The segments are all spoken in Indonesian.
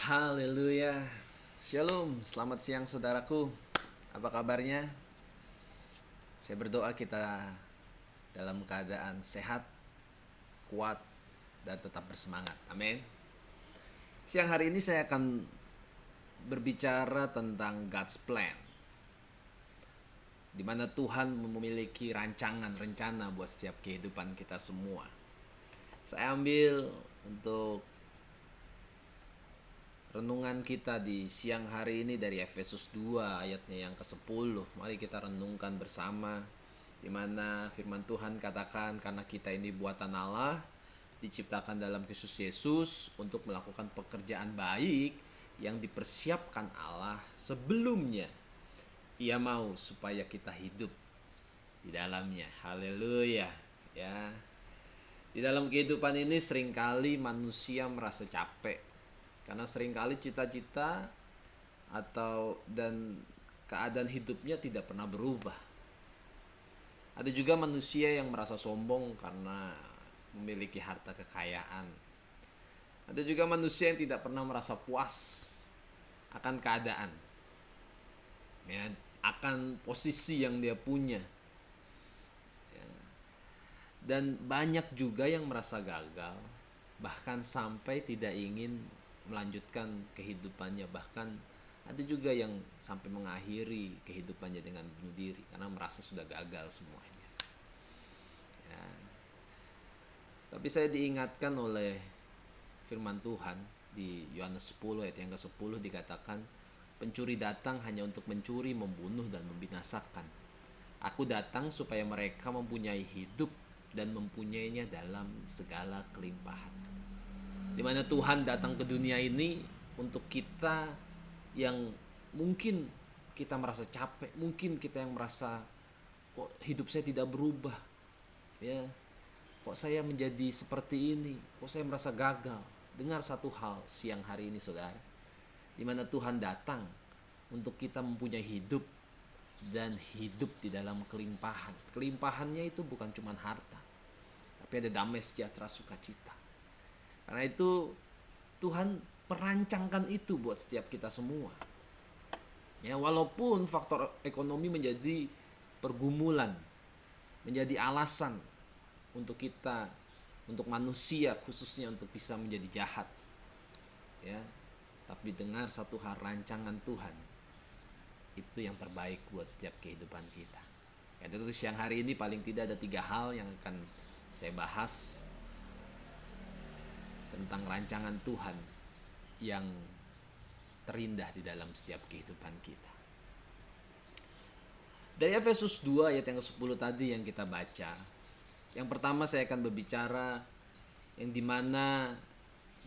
Haleluya. Shalom, selamat siang saudaraku. Apa kabarnya? Saya berdoa kita dalam keadaan sehat, kuat, dan tetap bersemangat. Amin. Siang hari ini saya akan berbicara tentang God's plan, di mana Tuhan memiliki rancangan, rencana buat setiap kehidupan kita semua. Saya ambil untuk renungan kita di siang hari ini dari Efesus 2 ayatnya yang ke-10. Mari kita renungkan bersama, di mana firman Tuhan katakan, karena kita ini buatan Allah, diciptakan dalam Kristus Yesus untuk melakukan pekerjaan baik yang dipersiapkan Allah sebelumnya Ia mau supaya kita hidup di dalamnya. Haleluya. Ya. Di dalam kehidupan ini seringkali manusia merasa capek, karena seringkali cita-cita dan keadaan hidupnya tidak pernah berubah. Ada juga manusia yang merasa sombong karena memiliki harta kekayaan. Ada juga manusia yang tidak pernah merasa puas akan keadaan, ya, akan posisi yang dia punya. Ya. Dan banyak juga yang merasa gagal, bahkan sampai tidak ingin melanjutkan kehidupannya. Bahkan ada juga yang sampai mengakhiri kehidupannya dengan bunuh diri karena merasa sudah gagal semuanya. Ya. Tapi saya diingatkan oleh firman Tuhan di Yohanes 10 ayat yang ke-10 dikatakan, pencuri datang hanya untuk mencuri, membunuh, dan membinasakan. Aku datang supaya mereka mempunyai hidup dan mempunyainya dalam segala kelimpahan. Di mana Tuhan datang ke dunia ini untuk kita yang mungkin kita merasa capek, mungkin kita yang merasa kok hidup saya tidak berubah, ya, kok saya menjadi seperti ini, kok saya merasa gagal. Dengar satu hal siang hari ini saudara, di mana Tuhan datang untuk kita mempunyai hidup dan hidup di dalam kelimpahan. Kelimpahannya itu bukan cuma harta, tapi ada damai, sejahtera, sukacita. Karena itu Tuhan perancangkan itu buat setiap kita semua. Ya, walaupun faktor ekonomi menjadi pergumulan, menjadi alasan untuk kita, untuk manusia khususnya, untuk bisa menjadi jahat. Ya, tapi dengar satu hal, rancangan Tuhan itu yang terbaik buat setiap kehidupan kita. Ya, itu siang hari ini paling tidak ada 3 hal yang akan saya bahas tentang rancangan Tuhan yang terindah di dalam setiap kehidupan kita. Dari Efesus 2 ayat yang ke-10 tadi yang kita baca, yang pertama saya akan berbicara yang dimana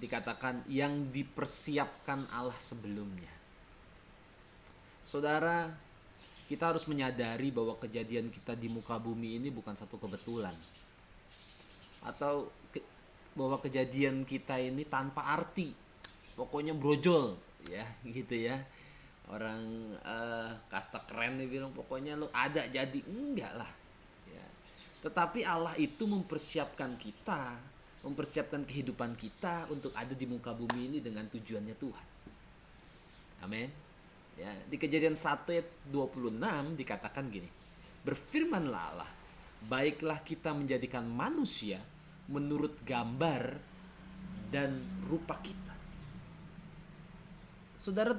dikatakan yang dipersiapkan Allah sebelumnya. Saudara, kita harus menyadari bahwa kejadian kita di muka bumi ini bukan satu kebetulan, atau bahwa kejadian kita ini tanpa arti, pokoknya brojol, ya gitu ya. Orang kata keren nih bilang pokoknya lo ada jadi, enggak lah, ya. Tetapi Allah itu mempersiapkan kita, mempersiapkan kehidupan kita untuk ada di muka bumi ini dengan tujuannya Tuhan. Amin. Ya, di Kejadian 1 ayat 26 dikatakan gini, berfirmanlah Allah, baiklah kita menjadikan manusia menurut gambar dan rupa kita. Saudara,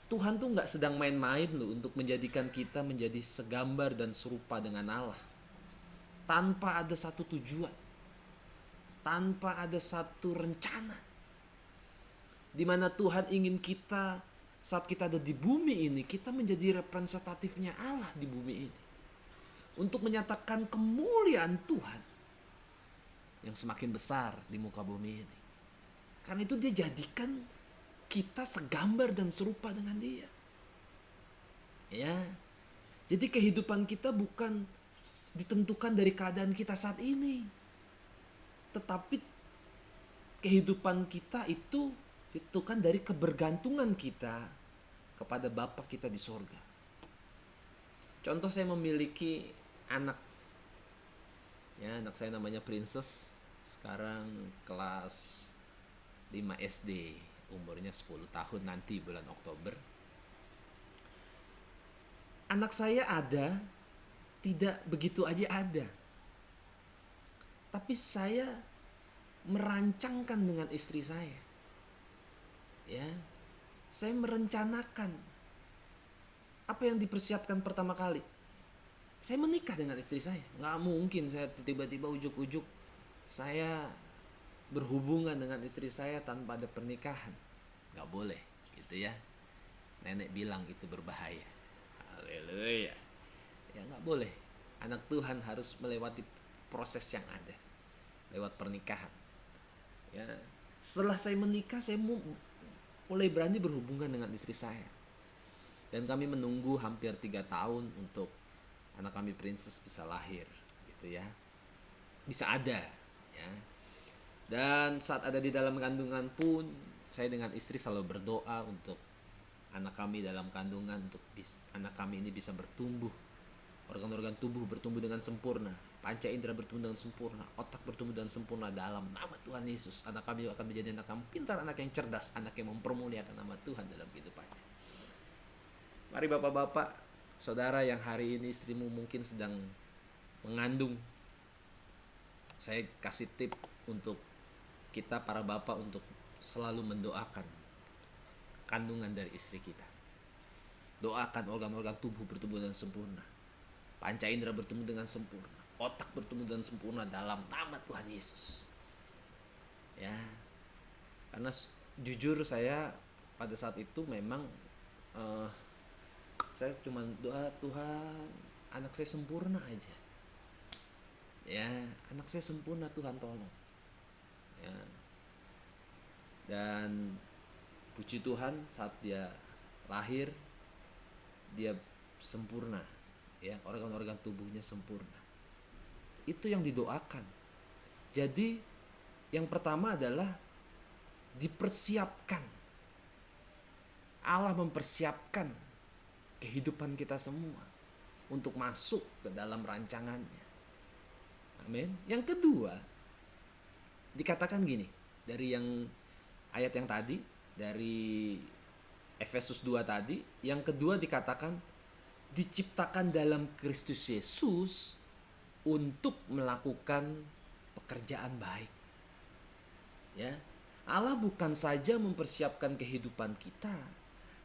Tuhan tuh gak sedang main-main loh untuk menjadikan kita menjadi segambar dan serupa dengan Allah, tanpa ada satu tujuan, tanpa ada satu rencana, di mana Tuhan ingin kita saat kita ada di bumi ini, kita menjadi representatifnya Allah di bumi ini, untuk menyatakan kemuliaan Tuhan yang semakin besar di muka bumi ini. Karena itu dia jadikan kita segambar dan serupa dengan dia. Ya. Jadi kehidupan kita bukan ditentukan dari keadaan kita saat ini, tetapi kehidupan kita itu ditentukan dari kebergantungan kita kepada Bapa kita di sorga. Contoh, saya memiliki anak, ya, anak saya namanya Princess, sekarang kelas 5 SD. umurnya 10 tahun nanti bulan Oktober. Anak saya ada, tidak begitu aja ada. Tapi saya merancangkan dengan istri saya. Ya. Saya merencanakan apa yang dipersiapkan pertama kali. Saya menikah dengan istri saya. Nggak mungkin saya tiba-tiba ujuk-ujuk saya berhubungan dengan istri saya tanpa ada pernikahan. Nggak boleh gitu ya. Nenek bilang itu berbahaya. Haleluya. Ya nggak boleh. Anak Tuhan harus melewati proses yang ada lewat pernikahan. Ya. Setelah saya menikah, saya mulai berani berhubungan dengan istri saya. Dan kami menunggu hampir 3 tahun untuk anak kami Princess bisa lahir gitu ya. Bisa ada ya. Dan saat ada di dalam kandungan pun saya dengan istri selalu berdoa untuk anak kami dalam kandungan, untuk anak kami ini bisa bertumbuh, organ-organ tubuh bertumbuh dengan sempurna, panca indera bertumbuh dengan sempurna, otak bertumbuh dengan sempurna dalam nama Tuhan Yesus. Anak kami akan menjadi anak yang pintar, anak yang cerdas, anak yang mempermuliakan nama Tuhan dalam kehidupannya. Mari bapak-bapak, saudara yang hari ini istrimu mungkin sedang mengandung, saya kasih tip untuk kita para bapak untuk selalu mendoakan kandungan dari istri kita. Doakan organ-organ tubuh bertumbuh dengan sempurna, panca indera bertumbuh dengan sempurna, otak bertumbuh dengan sempurna dalam nama Tuhan Yesus. Ya, karena jujur saya pada saat itu memang saya cuma doa, Tuhan anak saya sempurna aja. Ya, anak saya sempurna, Tuhan tolong. Ya. Dan puji Tuhan saat dia lahir dia sempurna, ya, organ-organ tubuhnya sempurna. Itu yang didoakan. Jadi yang pertama adalah dipersiapkan. Allah mempersiapkan kehidupan kita semua untuk masuk ke dalam rancangannya. Amin. Yang kedua, dikatakan gini, dari yang ayat yang tadi, dari Efesus 2 tadi, yang kedua dikatakan diciptakan dalam Kristus Yesus untuk melakukan pekerjaan baik. Ya. Allah bukan saja mempersiapkan kehidupan kita,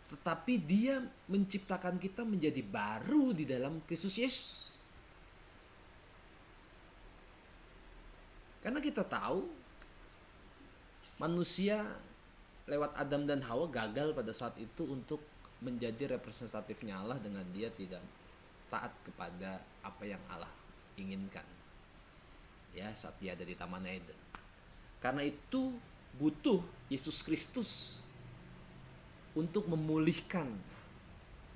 tetapi dia menciptakan kita menjadi baru di dalam Kristus Yesus. Karena kita tahu manusia lewat Adam dan Hawa gagal pada saat itu untuk menjadi representatifnya Allah dengan dia tidak taat kepada apa yang Allah inginkan. Ya, saat dia ada di Taman Eden. Karena itu butuh Yesus Kristus untuk memulihkan,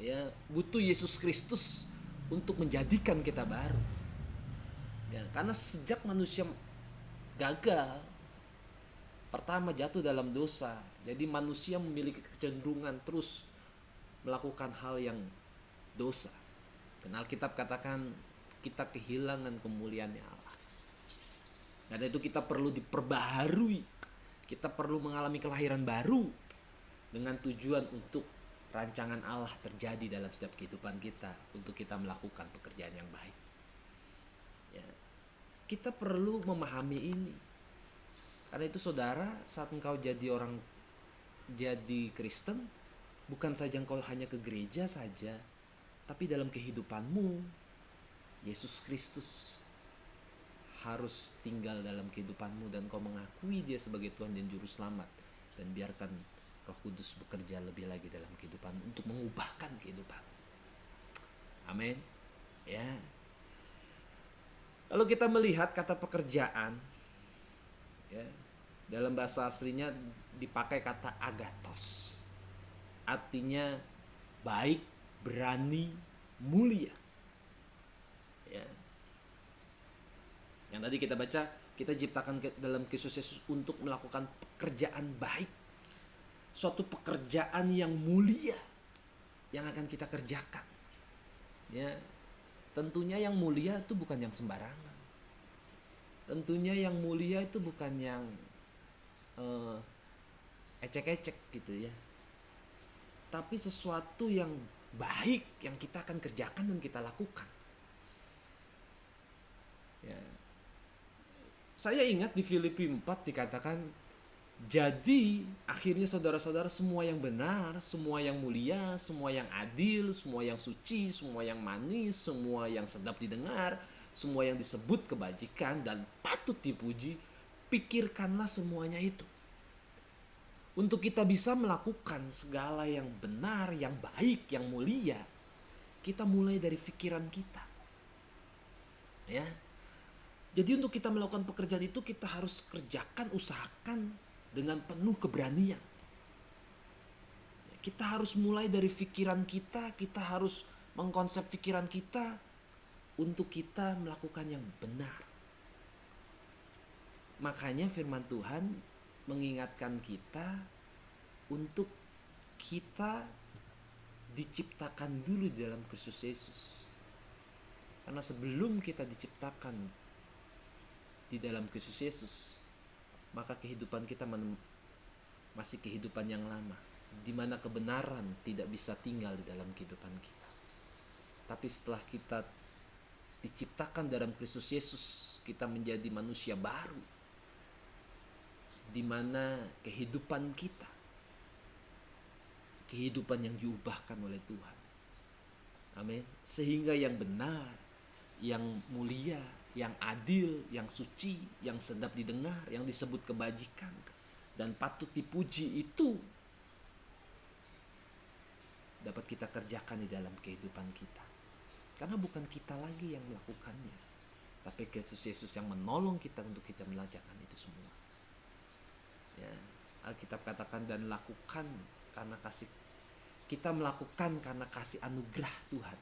ya, butuh Yesus Kristus untuk menjadikan kita baru. Ya, karena sejak manusia gagal, pertama jatuh dalam dosa, jadi manusia memiliki kecenderungan terus melakukan hal yang dosa. Dan Alkitab katakan kita kehilangan kemuliaan Allah. Dan itu kita perlu diperbaharui, kita perlu mengalami kelahiran baru dengan tujuan untuk rancangan Allah terjadi dalam setiap kehidupan kita, untuk kita melakukan pekerjaan yang baik. Ya. Kita perlu memahami ini. Karena itu saudara, saat engkau jadi Kristen, bukan saja engkau hanya ke gereja saja, tapi dalam kehidupanmu Yesus Kristus harus tinggal dalam kehidupanmu dan kau mengakui dia sebagai Tuhan dan Juru Selamat, dan biarkan Roh Kudus bekerja lebih lagi dalam kehidupan untuk mengubahkan kehidupan. Amin. Ya. Lalu kita melihat kata pekerjaan, ya, dalam bahasa aslinya dipakai kata agathos. Artinya baik, berani, mulia. Ya. Yang tadi kita baca, kita ciptakan dalam Kristus Yesus untuk melakukan pekerjaan baik. Suatu pekerjaan yang mulia yang akan kita kerjakan. Ya, tentunya yang mulia itu bukan yang sembarangan. Tentunya yang mulia itu bukan yang ecek-ecek gitu ya. Tapi sesuatu yang baik yang kita akan kerjakan dan kita lakukan. Ya. Saya ingat di Filipi 4 dikatakan, jadi akhirnya saudara-saudara, semua yang benar, semua yang mulia, semua yang adil, semua yang suci, semua yang manis, semua yang sedap didengar, semua yang disebut kebajikan dan patut dipuji, pikirkanlah semuanya itu. Untuk kita bisa melakukan segala yang benar, yang baik, yang mulia, kita mulai dari pikiran kita. Ya. Jadi untuk kita melakukan pekerjaan itu, kita harus kerjakan, usahakan dengan penuh keberanian. Kita harus mulai dari pikiran kita, kita harus mengkonsep pikiran kita untuk kita melakukan yang benar. Makanya firman Tuhan mengingatkan kita untuk kita diciptakan dulu dalam Kristus Yesus. Karena sebelum kita diciptakan di dalam Kristus Yesus, maka kehidupan kita masih kehidupan yang lama, di mana kebenaran tidak bisa tinggal di dalam kehidupan kita. Tapi setelah kita diciptakan dalam Kristus Yesus, kita menjadi manusia baru, di mana kehidupan kita, kehidupan yang diubahkan oleh Tuhan. Amin. Sehingga yang benar, yang mulia, yang adil, yang suci, yang sedap didengar, yang disebut kebajikan dan patut dipuji itu dapat kita kerjakan di dalam kehidupan kita. Karena bukan kita lagi yang melakukannya, tapi Kristus Yesus yang menolong kita untuk kita melakukan itu semua. Ya, Alkitab katakan, dan lakukan karena kasih. Kita melakukan karena kasih anugerah Tuhan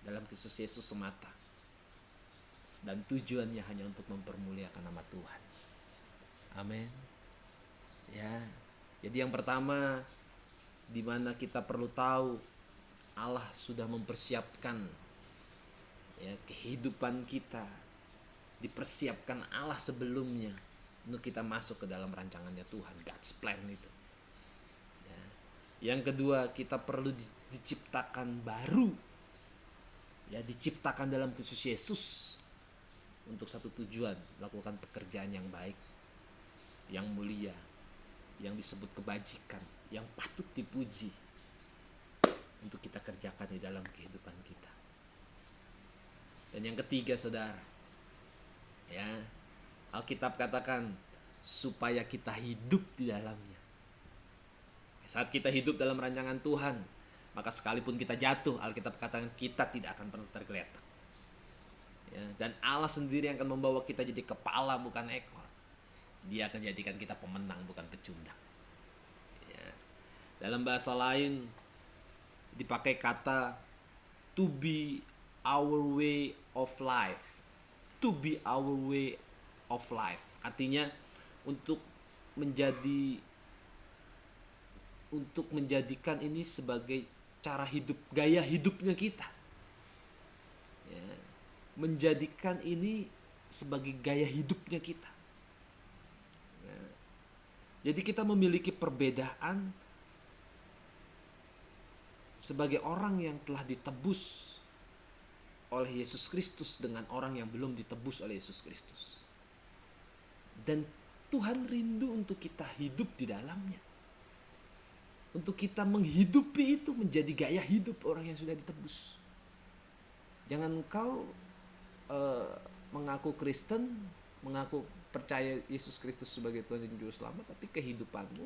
dalam Kristus Yesus semata. Dan tujuannya hanya untuk mempermuliakan nama Tuhan. Amin. Ya. Jadi yang pertama, di mana kita perlu tahu Allah sudah mempersiapkan ya kehidupan kita, dipersiapkan Allah sebelumnya untuk kita masuk ke dalam rancangannya Tuhan, God's plan itu. Ya. Yang kedua, kita perlu diciptakan baru. Ya, diciptakan dalam Kristus Yesus untuk satu tujuan, melakukan pekerjaan yang baik, yang mulia, yang disebut kebajikan, yang patut dipuji untuk kita kerjakan di dalam kehidupan kita. Dan yang ketiga, saudara, ya, Alkitab katakan supaya kita hidup di dalamnya. Saat kita hidup dalam rancangan Tuhan, maka sekalipun kita jatuh, Alkitab katakan kita tidak akan pernah tergeletak. Ya, dan Allah sendiri yang akan membawa kita jadi kepala bukan ekor. Dia akan jadikan kita pemenang bukan pecundang. Ya. Dalam bahasa lain dipakai kata to be our way of life. To be our way of life. Artinya untuk menjadikan ini sebagai cara hidup, gaya hidupnya kita. Ya. Menjadikan ini sebagai gaya hidupnya kita. Ya. Jadi kita memiliki perbedaan sebagai orang yang telah ditebus oleh Yesus Kristus dengan orang yang belum ditebus oleh Yesus Kristus. Dan Tuhan rindu untuk kita hidup di dalamnya. Untuk kita menghidupi itu menjadi gaya hidup orang yang sudah ditebus. Jangan engkau mengaku Kristen, mengaku percaya Yesus Kristus sebagai Tuhan dan Juru Selamat, tapi kehidupanmu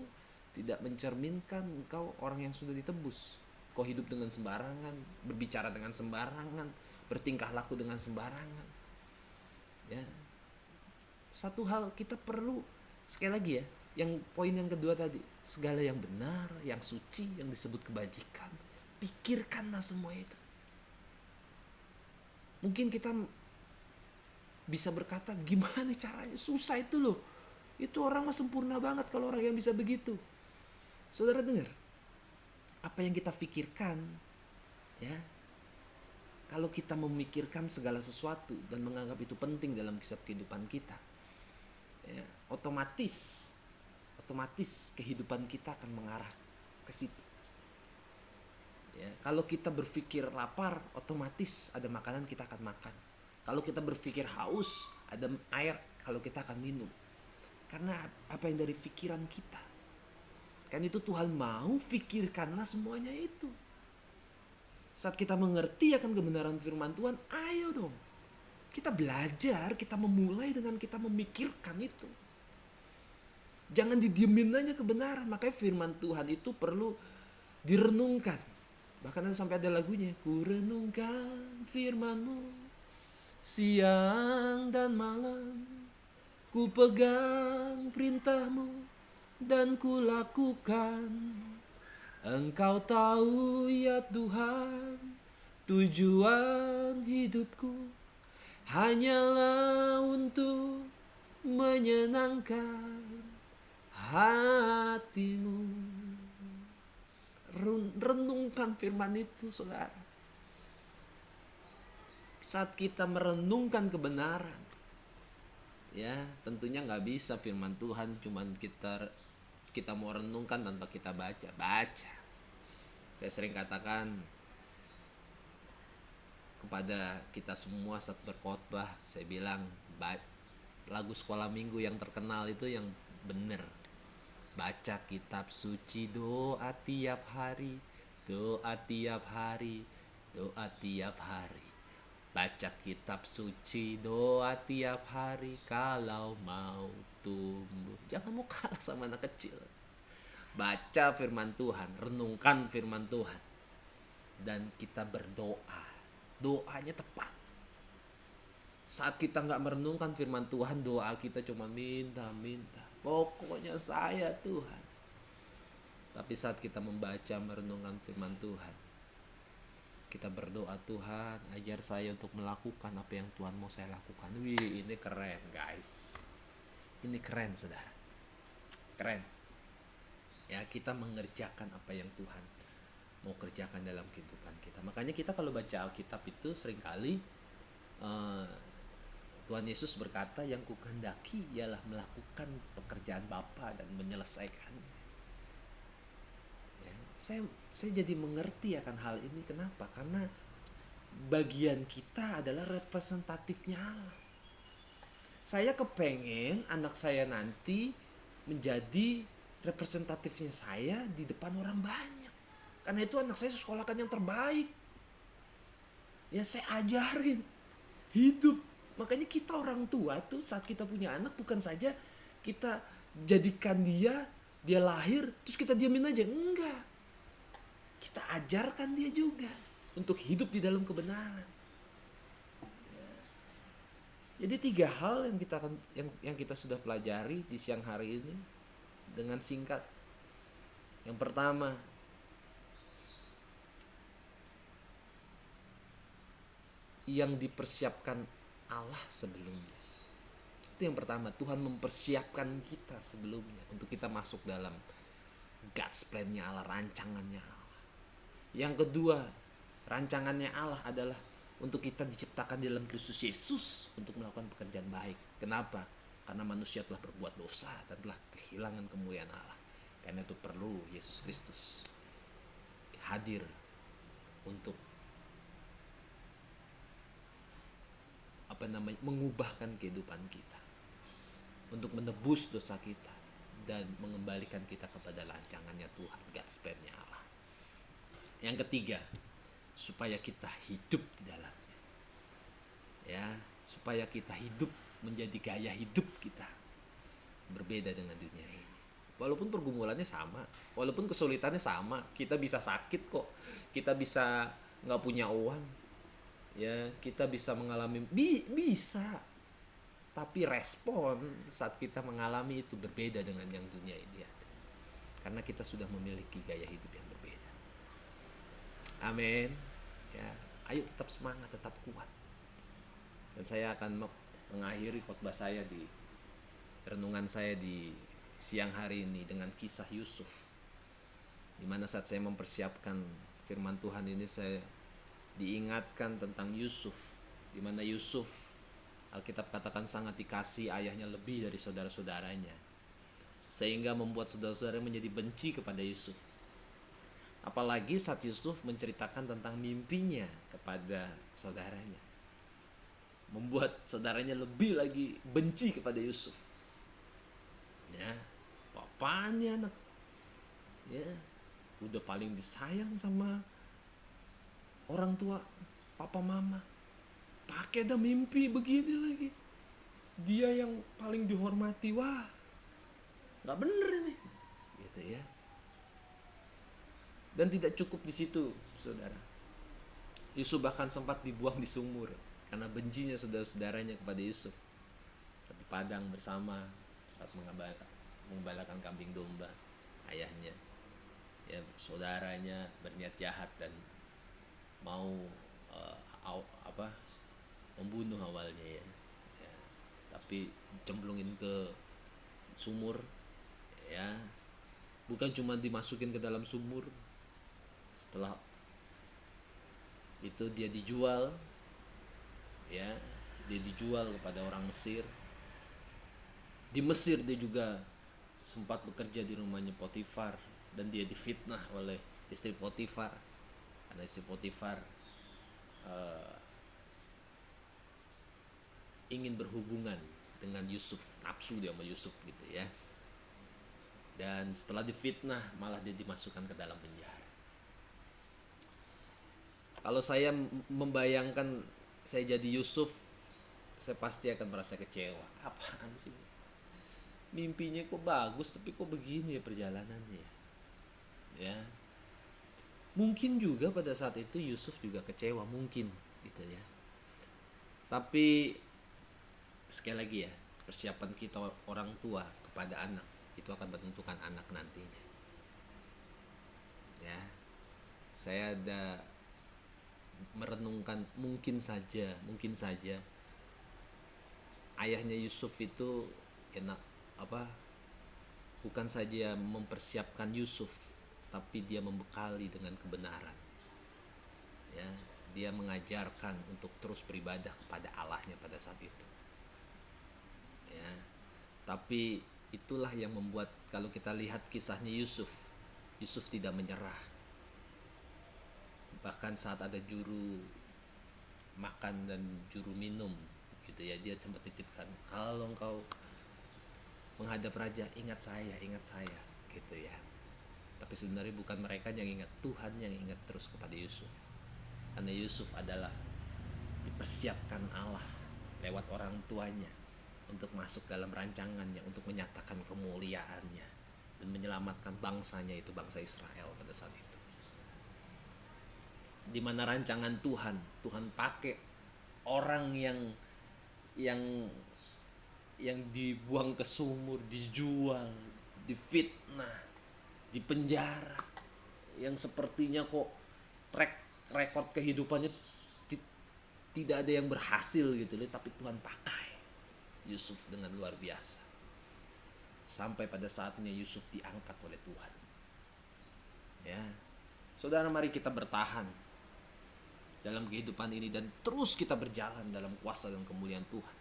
tidak mencerminkan engkau orang yang sudah ditebus. Kau hidup dengan sembarangan, berbicara dengan sembarangan, bertingkah laku dengan sembarangan. Ya. Satu hal kita perlu, sekali lagi ya, yang poin yang kedua tadi, segala yang benar, yang suci, yang disebut kebajikan, pikirkanlah semua itu. Mungkin kita bisa berkata, gimana caranya? Susah itu loh. Itu orang mah sempurna banget kalau orang yang bisa begitu. Saudara dengar, apa yang kita pikirkan, ya, kalau kita memikirkan segala sesuatu dan menganggap itu penting dalam kisah kehidupan kita, ya, otomatis otomatis kehidupan kita akan mengarah ke situ. Ya, kalau kita berpikir lapar, otomatis ada makanan kita akan makan. Kalau kita berpikir haus, ada air kalau kita akan minum. Karena apa yang dari pikiran kita. Kan itu Tuhan mau, pikirkanlah semuanya itu. Saat kita mengerti akan kebenaran firman Tuhan, ayo dong. Kita belajar, kita memulai dengan kita memikirkan itu. Jangan didiemin aja kebenaran. Makanya firman Tuhan itu perlu direnungkan. Bahkan sampai ada lagunya, ku renungkan firman-Mu siang dan malam, ku pegang perintah-Mu dan ku lakukan. Engkau tahu ya Tuhan, tujuan hidupku hanyalah untuk menyenangkan hati-Mu. Renungkan firman itu, saudara. Saat kita merenungkan kebenaran, ya tentunya nggak bisa firman Tuhan cuman kita mau renungkan tanpa kita baca. Saya sering katakan kepada kita semua saat berkhotbah, saya bilang lagu sekolah minggu yang terkenal itu yang benar. Baca kitab suci, doa tiap hari, doa tiap hari, doa tiap hari. Baca kitab suci, doa tiap hari, kalau mau tumbuh. Jangan mau kalah sama anak kecil. Baca firman Tuhan, renungkan firman Tuhan. Dan kita berdoa. Doanya tepat. Saat kita gak merenungkan firman Tuhan, doa kita cuma minta. Pokoknya saya Tuhan. Tapi saat kita membaca, merenungkan firman Tuhan, kita berdoa, Tuhan ajar saya untuk melakukan apa yang Tuhan mau saya lakukan. Wih, ini keren guys. Ini keren saudara. Keren. Ya, kita mengerjakan apa yang Tuhan mau kerjakan dalam kehidupan kita. Makanya kita kalau baca Alkitab itu seringkali Tuhan Yesus berkata, yang kukehendaki ialah melakukan pekerjaan Bapa dan menyelesaikan. Ya, saya jadi mengerti akan hal ini. Kenapa? Karena bagian kita adalah representatifnya Allah. Saya kepengen anak saya nanti menjadi representatifnya saya di depan orang banyak. Karena itu anak saya sekolahkan yang terbaik. Ya, saya ajarin hidup. Makanya kita orang tua tuh saat kita punya anak bukan saja kita jadikan dia lahir terus kita diamin aja. Enggak. Kita ajarkan dia juga untuk hidup di dalam kebenaran. Jadi 3 hal yang kita sudah pelajari di siang hari ini dengan singkat. Yang pertama, yang dipersiapkan Allah sebelumnya. Itu yang pertama, Tuhan mempersiapkan kita sebelumnya untuk kita masuk dalam God's plan-nya Allah, rancangannya Allah. Yang kedua, rancangannya Allah adalah untuk kita diciptakan dalam Kristus Yesus untuk melakukan pekerjaan baik. Kenapa? Karena manusia telah berbuat dosa dan telah kehilangan kemuliaan Allah. Karena itu perlu Yesus Kristus hadir untuk mengubahkan kehidupan kita, untuk menebus dosa kita dan mengembalikan kita kepada rancangannya Tuhan, God's plan-nya Allah. Yang ketiga, supaya kita hidup di dalamnya. Ya, supaya kita hidup menjadi gaya hidup kita berbeda dengan dunia ini. Walaupun pergumulannya sama, walaupun kesulitannya sama, kita bisa sakit kok, kita bisa nggak punya uang. Ya, kita bisa mengalami bisa, tapi respon saat kita mengalami itu berbeda dengan yang dunia ini ada. Karena kita sudah memiliki gaya hidup yang berbeda. Amin. Ya, ayo tetap semangat, tetap kuat. Dan saya akan mengakhiri khotbah saya di renungan saya di siang hari ini dengan kisah Yusuf. Di mana saat saya mempersiapkan firman Tuhan ini, saya diingatkan tentang Yusuf, di mana Yusuf Alkitab katakan sangat dikasih ayahnya lebih dari saudara-saudaranya. sehingga membuat saudara-saudara menjadi benci kepada Yusuf. Apalagi saat Yusuf menceritakan tentang mimpinya kepada saudaranya, membuat saudaranya lebih lagi benci kepada Yusuf. Ya, papanya anak, ya, udah paling disayang sama orang tua, papa mama, pakai dah mimpi begini lagi. Dia yang paling dihormati, wah, nggak bener ini, gitu ya. Dan tidak cukup di situ, saudara. Yusuf bahkan sempat dibuang di sumur karena bencinya saudara-saudaranya kepada Yusuf. Satu padang bersama saat mengembalakan kambing domba ayahnya. Ya, saudaranya berniat jahat dan mau membunuh awalnya ya. Tapi cemplungin ke sumur, ya, bukan cuma dimasukin ke dalam sumur, setelah itu dia dijual, ya, dia dijual kepada orang Mesir. Di Mesir dia juga sempat bekerja di rumahnya Potifar, dan dia difitnah oleh istri Potifar karena istri Potifar ingin berhubungan dengan Yusuf, nafsu dia sama Yusuf gitu ya. Dan setelah difitnah malah dia dimasukkan ke dalam penjara. Kalau saya membayangkan saya jadi Yusuf, saya pasti akan merasa kecewa. Apaan sih? Mimpinya kok bagus tapi kok begini ya perjalanannya. Ya. Mungkin juga pada saat itu Yusuf juga kecewa, mungkin gitu ya. Tapi sekali lagi ya, persiapan kita orang tua kepada anak itu akan menentukan anak nantinya. Ya. Saya ada merenungkan mungkin saja ayahnya Yusuf itu bukan saja mempersiapkan Yusuf, tapi dia membekali dengan kebenaran. Ya, dia mengajarkan untuk terus beribadah kepada Allahnya pada saat itu. Ya, tapi itulah yang membuat kalau kita lihat kisahnya Yusuf tidak menyerah. Bahkan saat ada juru makan dan juru minum gitu ya, dia sempat titipkan, kalau engkau menghadap raja ingat saya gitu ya. Tapi sebenarnya bukan mereka yang ingat, Tuhan yang ingat terus kepada Yusuf. Karena Yusuf adalah dipersiapkan Allah lewat orang tuanya untuk masuk dalam rancangannya, untuk menyatakan kemuliaannya dan menyelamatkan bangsanya, itu bangsa Israel pada saat itu. Di mana rancangan Tuhan pakai orang yang dibuang ke sumur, dijual, difitnah, dipenjara, yang sepertinya kok track record kehidupannya tidak ada yang berhasil gitu, tapi Tuhan pakai Yusuf dengan luar biasa. Sampai pada saatnya Yusuf diangkat oleh Tuhan. Ya. Saudara, mari kita bertahan dalam kehidupan ini dan terus kita berjalan dalam kuasa dan kemuliaan Tuhan.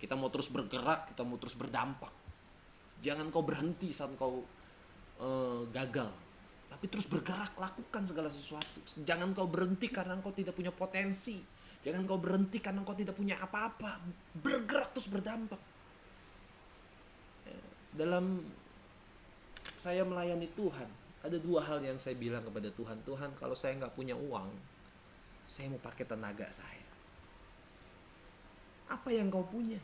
Kita mau terus bergerak, kita mau terus berdampak. Jangan kau berhenti saat kau gagal, tapi terus bergerak, lakukan segala sesuatu. Jangan kau berhenti karena kau tidak punya potensi. Jangan kau berhenti karena kau tidak punya apa-apa. Bergerak terus berdampak. Dalam saya melayani Tuhan, ada dua hal yang saya bilang kepada Tuhan. Tuhan, kalau saya gak punya uang, saya mau pakai tenaga saya. Apa yang kau punya?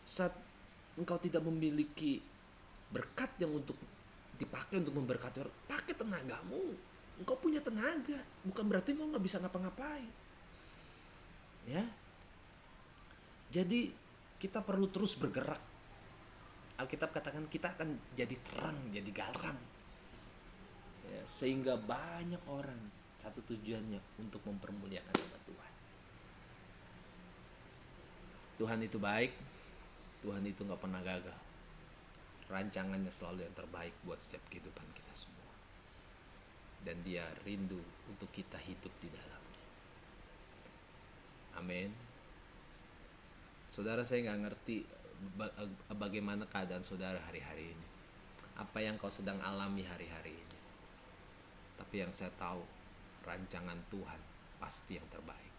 Saat engkau tidak memiliki berkat yang untuk dipakai untuk memberkati orang, pakai tenagamu. Engkau punya tenaga, bukan berarti engkau gak bisa ngapa-ngapain. Ya. Jadi kita perlu terus bergerak. Alkitab katakan kita akan jadi terang, jadi garam. Ya, sehingga banyak orang, satu tujuannya untuk mempermuliakan nama Tuhan. Tuhan itu baik, Tuhan itu gak pernah gagal. Rancangannya selalu yang terbaik buat setiap kehidupan kita semua. Dan dia rindu untuk kita hidup di dalamnya. Amin. Saudara, saya gak ngerti bagaimana keadaan saudara hari-hari ini. Apa yang kau sedang alami hari-hari ini. Tapi yang saya tahu, rancangan Tuhan pasti yang terbaik.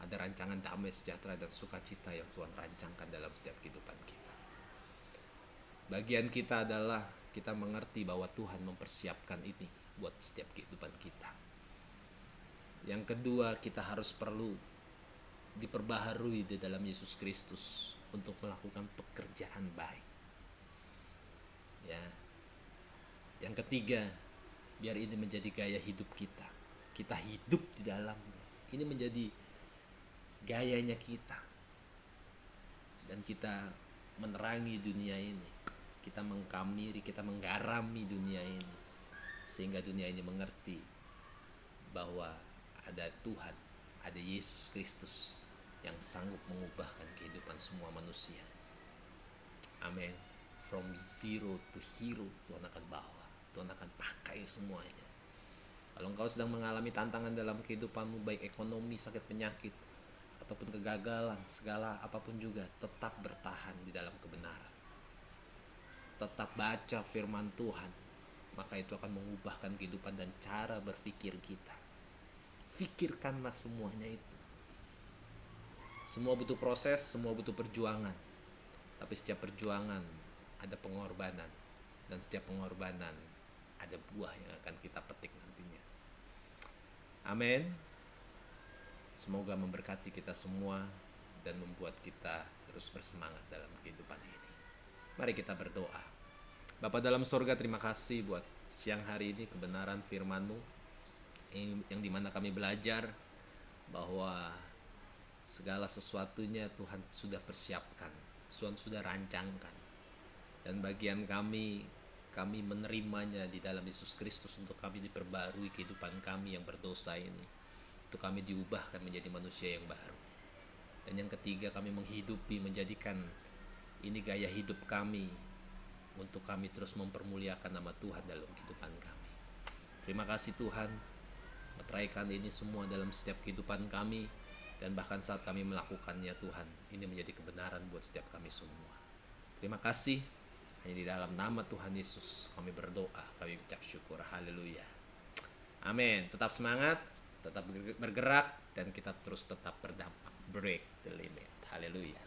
Ada rancangan damai, sejahtera, dan sukacita yang Tuhan rancangkan dalam setiap kehidupan kita. Bagian kita adalah kita mengerti bahwa Tuhan mempersiapkan ini buat setiap kehidupan kita. Yang kedua, kita harus perlu diperbaharui di dalam Yesus Kristus untuk melakukan pekerjaan baik. Ya. Yang ketiga, biar ini menjadi gaya hidup kita. Kita hidup di dalamnya. Ini menjadi gayanya kita. Dan kita menerangi dunia ini. Kita mengkamiri, kita menggarami dunia ini. Sehingga dunia ini mengerti bahwa ada Tuhan, ada Yesus Kristus yang sanggup mengubahkan kehidupan semua manusia. Amin. From zero to hero, Tuhan akan bawa. Tuhan akan pakai semuanya. Kalau engkau sedang mengalami tantangan dalam kehidupanmu, baik ekonomi, sakit penyakit, ataupun kegagalan, segala apapun juga, tetap bertahan di dalam kebenaran. Tetap baca firman Tuhan, maka itu akan mengubahkan kehidupan dan cara berpikir kita. Fikirkanlah semuanya itu. Semua butuh proses, semua butuh perjuangan. Tapi setiap perjuangan ada pengorbanan. Dan setiap pengorbanan ada buah yang akan kita petik nantinya. Amin. Semoga memberkati kita semua dan membuat kita terus bersemangat dalam kehidupan ini. Mari kita berdoa. Bapa dalam sorga, terima kasih buat siang hari ini kebenaran firman-Mu yang dimana kami belajar bahwa segala sesuatunya Tuhan sudah persiapkan, Tuhan sudah rancangkan. Dan bagian kami menerimanya di dalam Yesus Kristus untuk kami diperbarui kehidupan kami yang berdosa ini. Untuk kami diubahkan menjadi manusia yang baru. Dan yang ketiga, kami menghidupi, menjadikan ini gaya hidup kami untuk kami terus mempermuliakan nama Tuhan dalam kehidupan kami. Terima kasih Tuhan, meteraikan ini semua dalam setiap kehidupan kami. Dan bahkan saat kami melakukannya Tuhan, ini menjadi kebenaran buat setiap kami semua. Terima kasih. Hanya di dalam nama Tuhan Yesus kami berdoa, kami ucap syukur. Haleluya. Amin. Tetap semangat, tetap bergerak, dan kita terus tetap berdampak. Break the limit. Haleluya.